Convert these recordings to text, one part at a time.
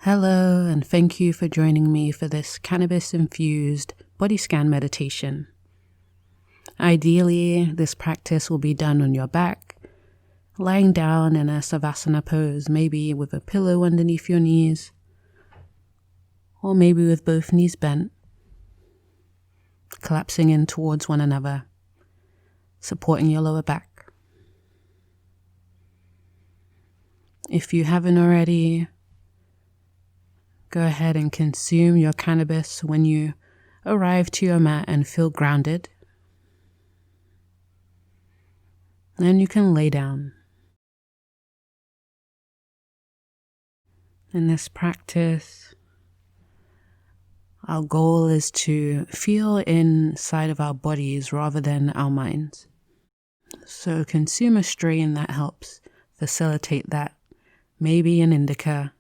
Hello, and thank you for joining me for this cannabis-infused body scan meditation. Ideally, this practice will be done on your back, lying down in a savasana pose, maybe with a pillow underneath your knees, or maybe with both knees bent, collapsing in towards one another, supporting your lower back. If you haven't already, go ahead and consume your cannabis when you arrive to your mat and feel grounded. Then you can lay down. In this practice, our goal is to feel inside of our bodies rather than our minds. So consume a strain that helps facilitate that. Maybe an indica,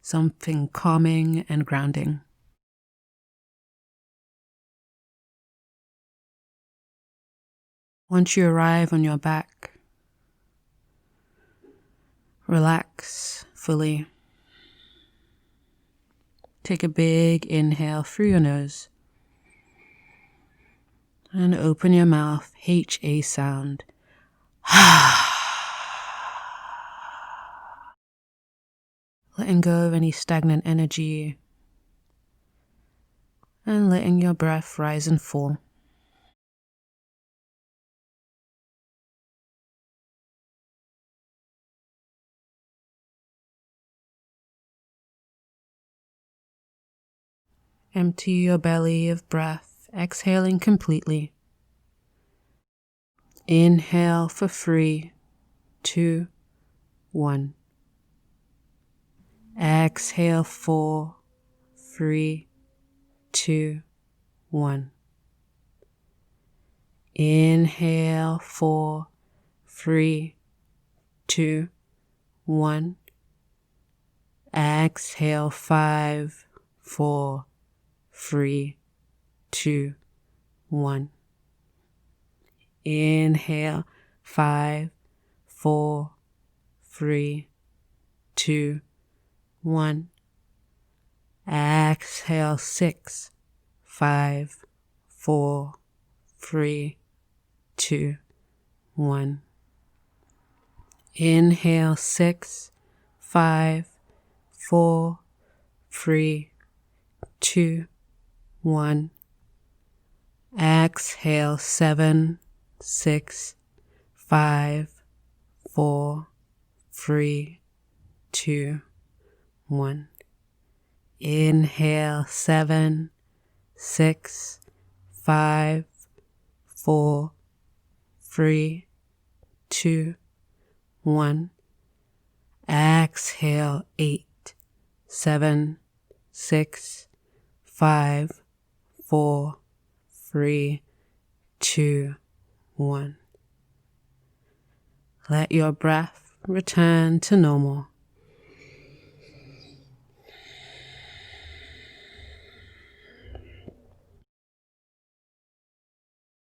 something calming and grounding. Once you arrive on your back, relax fully. Take a big inhale through your nose and open your mouth, HA sound. Letting go of any stagnant energy and letting your breath rise and fall. Empty your belly of breath, exhaling completely. Inhale for 3, 2, 1. Exhale 4, 3, 2, 1. Inhale 4, 3, 2, 1. Exhale 5, 4, 3, 2, 1. Inhale 5, 4, 3, 2, 1. Exhale 6, 5, 4, 3, 2, 1. Inhale 6, 5, 4, 3, 2, 1. Exhale 7, 6, 5, 4, 3, 2, 1. Inhale 7, 6, 5, 4, 3, 2, 1. Exhale 8, 7, 6, 5, 4, 3, 2, 1. Let your breath return to normal.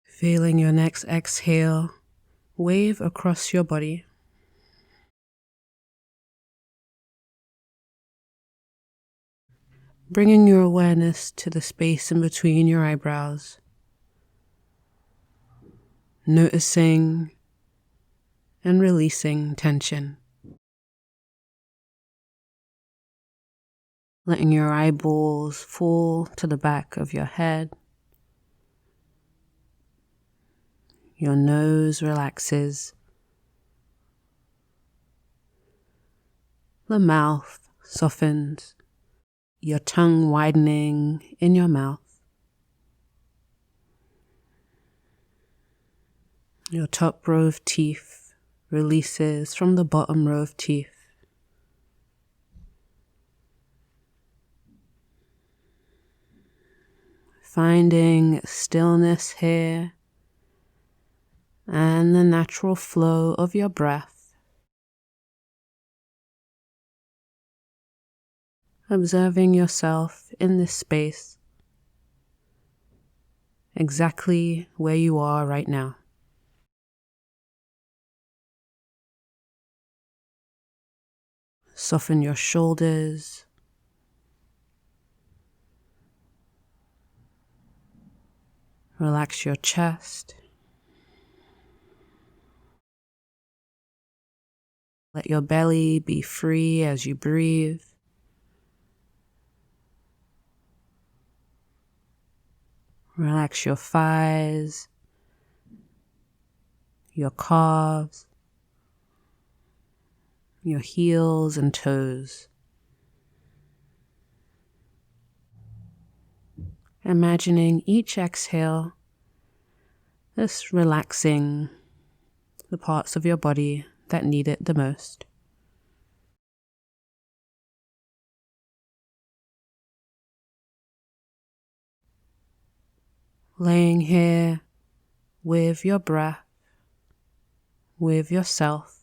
Feeling your next exhale wave across your body. Bringing your awareness to the space in between your eyebrows. Noticing and releasing tension. Letting your eyeballs fall to the back of your head. Your nose relaxes. The mouth softens. Your tongue widening in your mouth. Your top row of teeth releases from the bottom row of teeth. Finding stillness here and the natural flow of your breath. Observing yourself in this space, exactly where you are right now. Soften your shoulders, Relax your chest. Let your belly be free as you breathe. Relax your thighs, your calves, your heels and toes. Imagining each exhale, just relaxing the parts of your body that need it the most. Laying here with your breath, with yourself,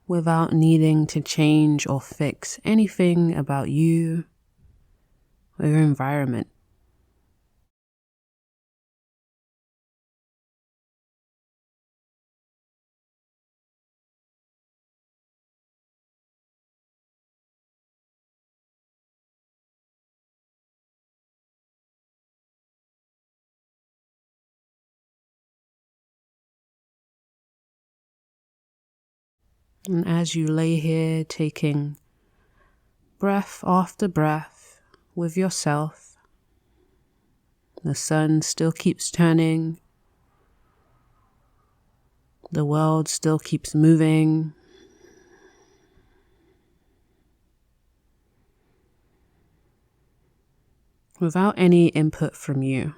without needing to change or fix anything about you or your environment. And as you lay here taking breath after breath with yourself, the sun still keeps turning, the world still keeps moving. Without any input from you.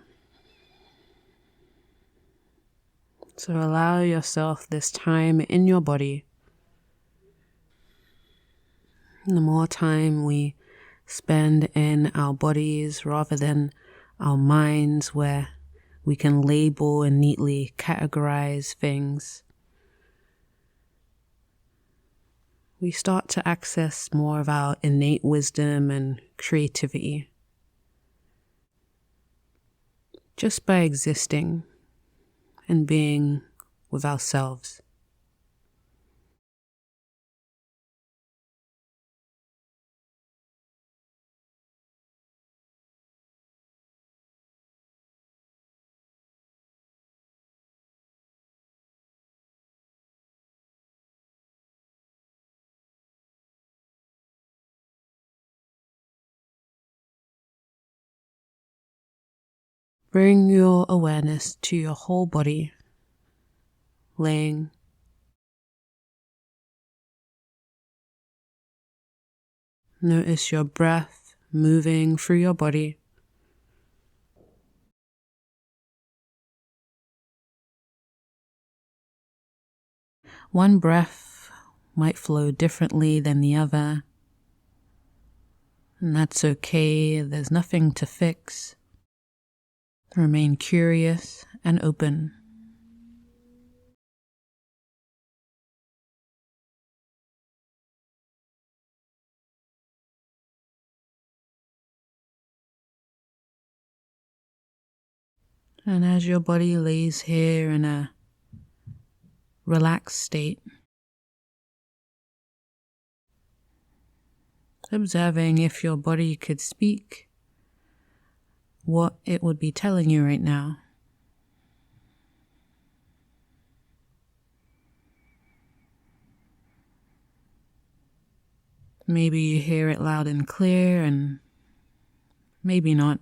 So allow yourself this time in your body. And the more time we spend in our bodies rather than our minds, where we can label and neatly categorize things, we start to access more of our innate wisdom and creativity. Just by existing and being with ourselves. Bring your awareness to your whole body, laying. Notice your breath moving through your body. One breath might flow differently than the other, and that's okay. There's nothing to fix. Remain curious and open. And as your body lays here in a relaxed state, observing if your body could speak, what it would be telling you right now. Maybe you hear it loud and clear, and maybe not.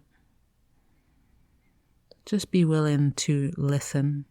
Just be willing to listen.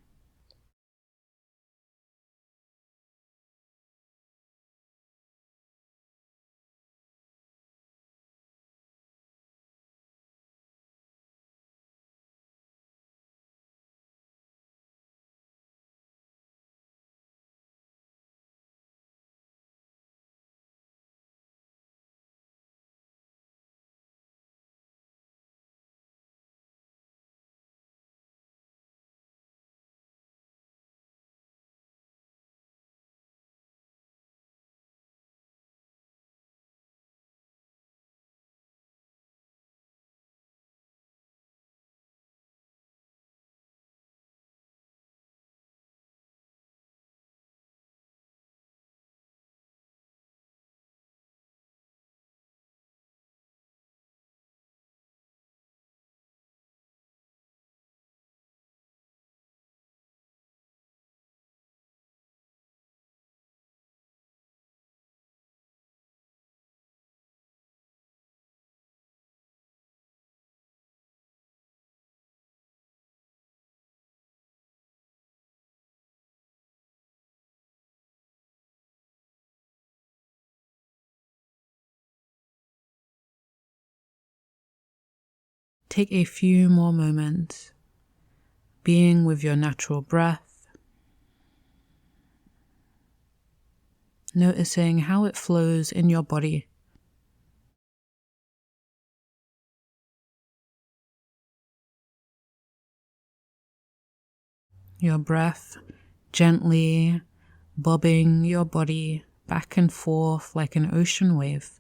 take a few more moments being with your natural breath, noticing how it flows in your body. Your breath gently bobbing your body back and forth like an ocean wave.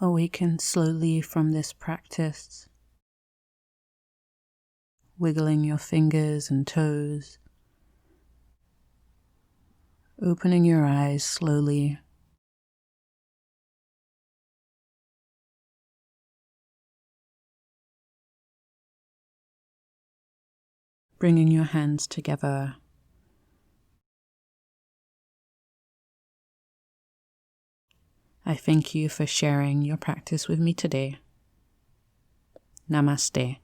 Awaken slowly from this practice, wiggling your fingers and toes, opening your eyes slowly, bringing your hands together. I thank you for sharing your practice with me today. Namaste.